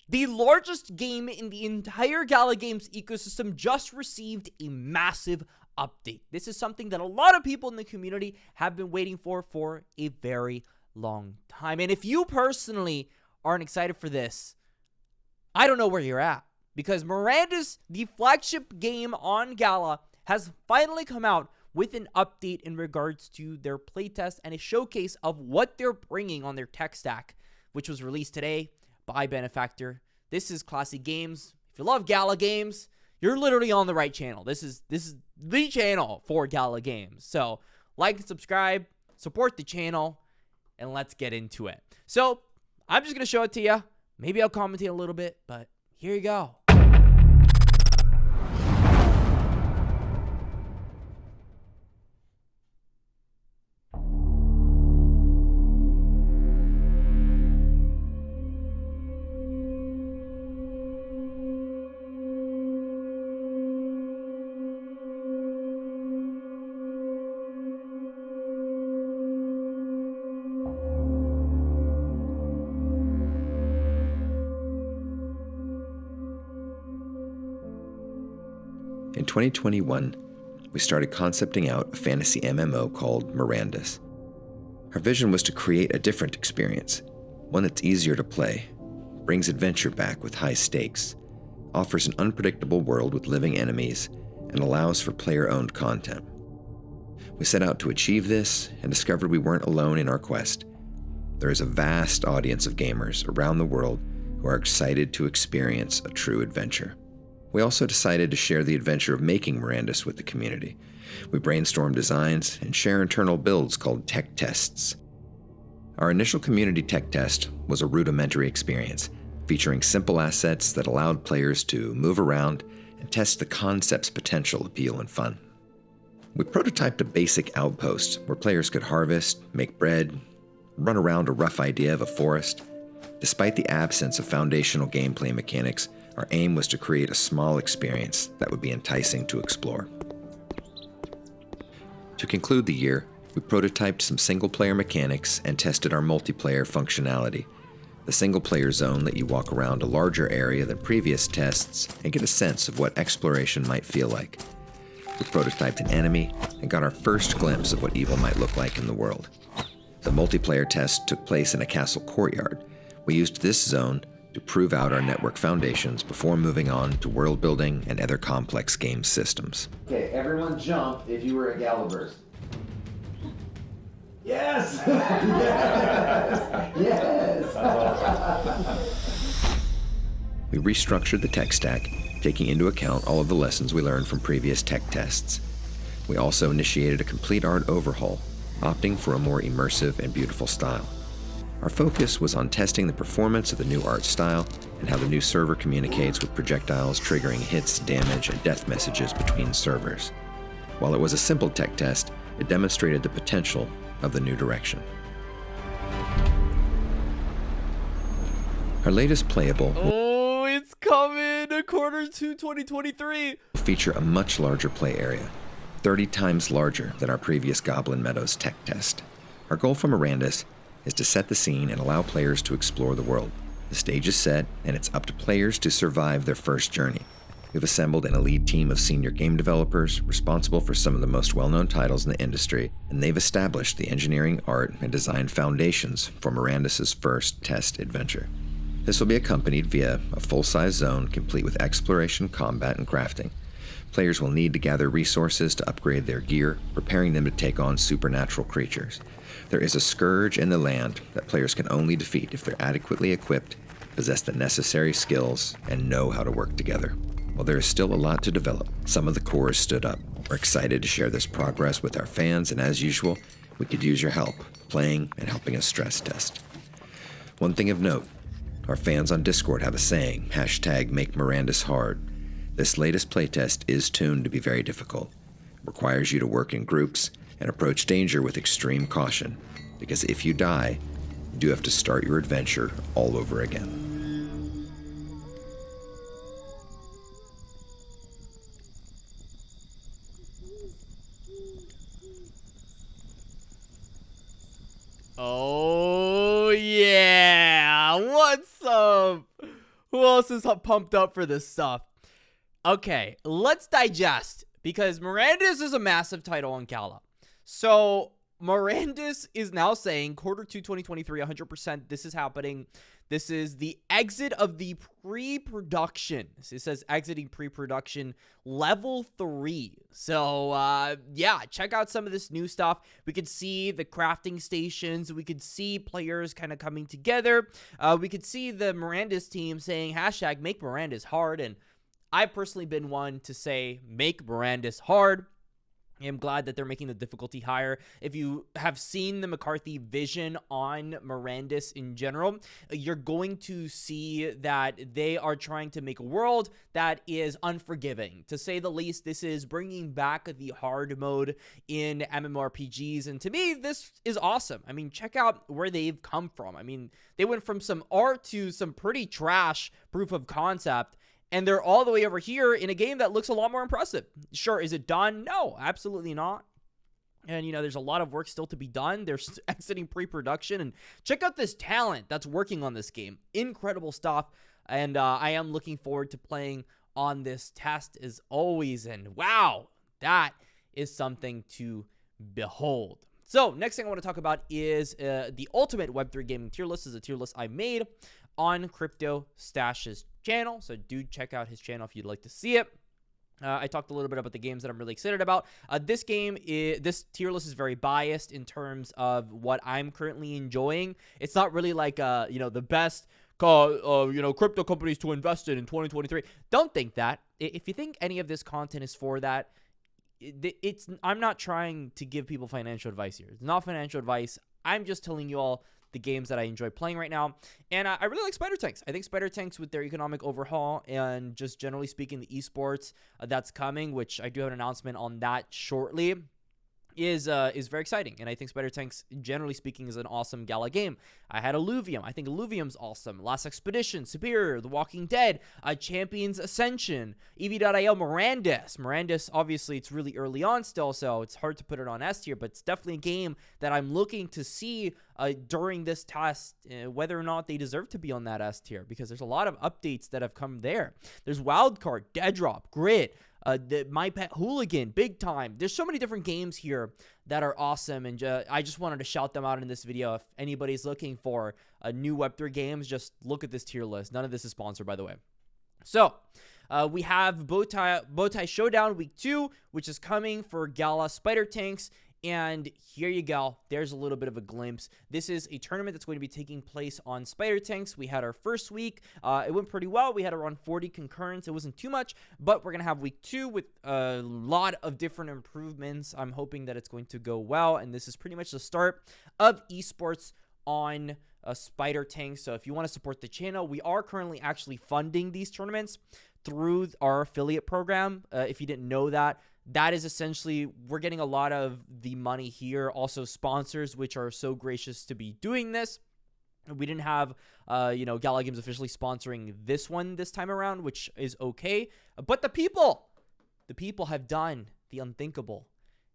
The largest game in the entire Gala Games ecosystem just received a massive update. This is something that a lot of people in the community have been waiting for a very long time. And if you personally aren't excited for this, I don't know where you're at. Because Mirandus, the flagship game on Gala, has finally come out with an update in regards to their playtest and a showcase of what they're bringing on their tech stack, which was released today by Benefactor. This is Classic Games. If you love Gala Games, you're literally on the right channel. This is the channel for Gala Games. So like and subscribe, support the channel, and let's get into it. So I'm just going to show it to you. Maybe I'll commentate a little bit, but here you go. In 2021, we started concepting out a fantasy MMO called Mirandus. Our vision was to create a different experience, one that's easier to play, brings adventure back with high stakes, offers an unpredictable world with living enemies, and allows for player-owned content. We set out to achieve this and discovered we weren't alone in our quest. There is a vast audience of gamers around the world who are excited to experience a true adventure. We also decided to share the adventure of making Mirandus with the community. We brainstormed designs and share internal builds called tech tests. Our initial community tech test was a rudimentary experience, featuring simple assets that allowed players to move around and test the concept's potential appeal and fun. We prototyped a basic outpost where players could harvest, make bread, run around a rough idea of a forest. Despite the absence of foundational gameplay mechanics, our aim was to create a small experience that would be enticing to explore. To conclude the year, we prototyped some single-player mechanics and tested our multiplayer functionality. The single-player zone let you walk around a larger area than previous tests and get a sense of what exploration might feel like. We prototyped an enemy and got our first glimpse of what evil might look like in the world. The multiplayer test took place in a castle courtyard. We used this zone to prove out our network foundations before moving on to world building and other complex game systems. Okay, everyone jump if you were a Gala burst. Yes! Yes! Yes! We restructured the tech stack, taking into account all of the lessons we learned from previous tech tests. We also initiated a complete art overhaul, opting for a more immersive and beautiful style. Our focus was on testing the performance of the new art style and how the new server communicates with projectiles triggering hits, damage, and death messages between servers. While it was a simple tech test, it demonstrated the potential of the new direction. Our latest playable It's coming! Quarter 2 2023! will feature a much larger play area, 30 times larger than our previous Goblin Meadows tech test. Our goal for Mirandus is to set the scene and allow players to explore the world. The stage is set, and it's up to players to survive their first journey. We've assembled an elite team of senior game developers responsible for some of the most well-known titles in the industry, and they've established the engineering, art, and design foundations for Mirandus' first test adventure. This will be accompanied via a full-size zone complete with exploration, combat, and crafting. Players will need to gather resources to upgrade their gear, preparing them to take on supernatural creatures. There is a scourge in the land that players can only defeat if they're adequately equipped, possess the necessary skills, and know how to work together. While there is still a lot to develop, some of the core has stood up. We're excited to share this progress with our fans, and as usual, we could use your help, playing and helping us stress test. One thing of note, our fans on Discord have a saying, #MakeMirandusHard. This latest playtest is tuned to be very difficult. It requires you to work in groups and approach danger with extreme caution, because if you die, you do have to start your adventure all over again. Oh yeah! What's up? Who else is pumped up for this stuff? Okay, let's digest, because Mirandus is a massive title on Gala. So Mirandus is now saying Q2 2023, 100%. This is happening. This is the exit of the pre-production. It says exiting pre-production level 3. So, yeah, check out some of this new stuff. We could see the crafting stations. We could see players kind of coming together. We could see the Mirandus team saying hashtag make Mirandus hard. And I've personally been one to say make Mirandus hard. I'm glad that they're making the difficulty higher. If you have seen the McCarthy vision on Mirandus in general, you're going to see that they are trying to make a world that is unforgiving. To say the least, this is bringing back the hard mode in MMORPGs, and to me, this is awesome. I mean, check out where they've come from. I mean, they went from some art to some pretty trash proof of concept, and they're all the way over here in a game that looks a lot more impressive. Sure, is it done? No, absolutely not. And, you know, there's a lot of work still to be done. They're exiting pre-production. And check out this talent that's working on this game. Incredible stuff. And I am looking forward to playing on this test as always. And wow, that is something to behold. So, next thing I want to talk about is the ultimate Web3 gaming tier list. This is a tier list I made on Crypto Stash's channel, so do check out his channel if you'd like to see it. I talked a little bit about the games that I'm really excited about. This tier list is very biased in terms of what I'm currently enjoying. It's not really like you know, the best you know, crypto companies to invest in 2023. Don't think that. If you think any of this content is for that, I'm not trying to give people financial advice here. It's not financial advice. I'm just telling you all the games that I enjoy playing right now. And I really like Spider Tanks. I think Spider Tanks, with their economic overhaul and just generally speaking the esports that's coming, which I do have an announcement on that shortly, is very exciting. And I think Spider Tanks, generally speaking, is an awesome Gala game. I had Illuvium. I think Illuvium's awesome. Last Expedition, Superior, The Walking Dead, Champions Ascension, EV.io, Mirandus. Mirandus, obviously, it's really early on still, so it's hard to put it on S tier, but it's definitely a game that I'm looking to see during this test, whether or not they deserve to be on that S tier, because there's a lot of updates that have come there. There's Wildcard, Dead Drop, Grid, My Pet Hooligan, Big Time. There's so many different games here that are awesome, and I just wanted to shout them out in this video. If anybody's looking for new Web3 games, just look at this tier list. None of this is sponsored, by the way. So, we have Bowtie Showdown Week 2, which is coming for Gala Spider Tanks. And here you go. There's a little bit of a glimpse. This is a tournament that's going to be taking place on Spider Tanks. We had our first week. It went pretty well. We had around 40 concurrents. It wasn't too much, but we're going to have week 2 with a lot of different improvements. I'm hoping that it's going to go well, and this is pretty much the start of esports on Spider Tanks. So if you want to support the channel, we are currently actually funding these tournaments through our affiliate program. If you didn't know that, that is essentially, we're getting a lot of the money here. Also sponsors, which are so gracious to be doing this. We didn't have, you know, Gala Games officially sponsoring this one this time around, which is okay. But the people have done the unthinkable.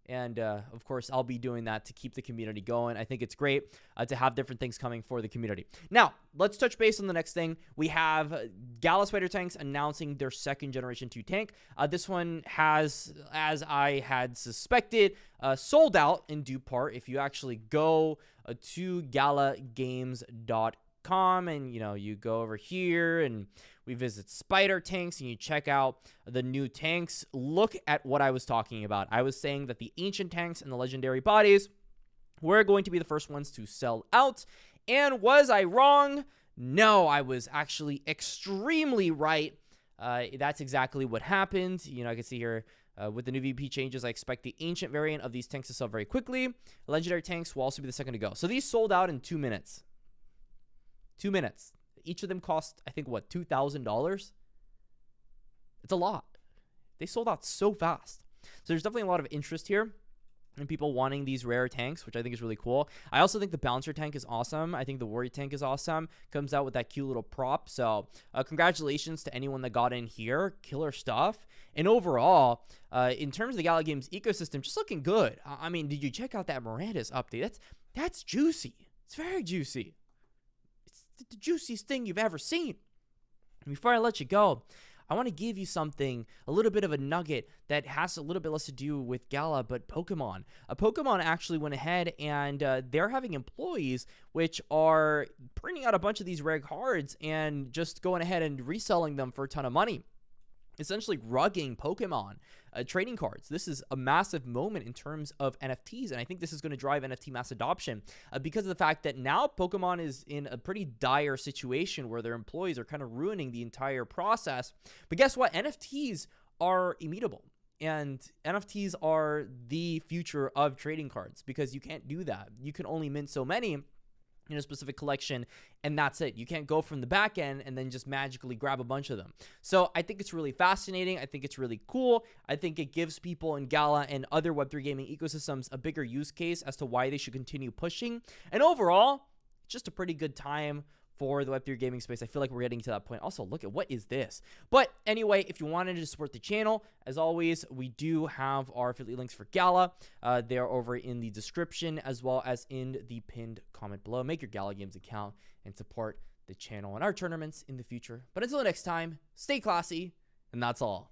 And, of course, I'll be doing that to keep the community going. I think it's great to have different things coming for the community. Now, let's touch base on the next thing. We have Gala Spider Tanks announcing their second Generation 2 tank. This one has, as I had suspected, sold out in due part. If you actually go to galagames.com and, you know, you go over here and we visit Spider Tanks and you check out the new tanks, look at what I was talking about. I was saying that the ancient tanks and the legendary bodies were going to be the first ones to sell out. And was I wrong? No, I was actually extremely right. That's exactly what happened. You know, I can see here with the new VP changes, I expect the ancient variant of these tanks to sell very quickly. Legendary tanks will also be the second to go. So these sold out in 2 minutes. 2 minutes. Each of them cost, I think, what, $2,000? It's a lot. They sold out so fast. So there's definitely a lot of interest here and people wanting these rare tanks, which I think is really cool. I also think the Bouncer tank is awesome. I think the Warrior tank is awesome. Comes out with that cute little prop. So congratulations to anyone that got in here. Killer stuff. And overall, in terms of the Gala Games ecosystem, just looking good. I mean, did you check out that Mirandus update? That's juicy. It's very juicy. The juiciest thing you've ever seen. Before I let you go, I want to give you something, a little bit of a nugget that has a little bit less to do with Gala, but Pokemon. Pokemon actually went ahead and they're having employees which are printing out a bunch of these rare cards and just going ahead and reselling them for a ton of money. Essentially rugging Pokemon trading cards. This is a massive moment in terms of NFTs, and I think this is going to drive NFT mass adoption because of the fact that now Pokemon is in a pretty dire situation where their employees are kind of ruining the entire process. But guess what? NFTs are immutable. And NFTs are the future of trading cards because you can't do that. You can only mint so many in a specific collection, and that's it. You can't go from the back end and then just magically grab a bunch of them. So I think it's really fascinating. I think it's really cool. I think it gives people in Gala and other Web3 gaming ecosystems a bigger use case as to why they should continue pushing. And overall, just a pretty good time for the Web3 gaming space. I feel like we're getting to that point. Also, look at what is this? But anyway, if you wanted to support the channel, as always, we do have our affiliate links for Gala. They're over in the description as well as in the pinned comment below. Make your Gala Games account and support the channel and our tournaments in the future. But until next time, stay classy, and that's all.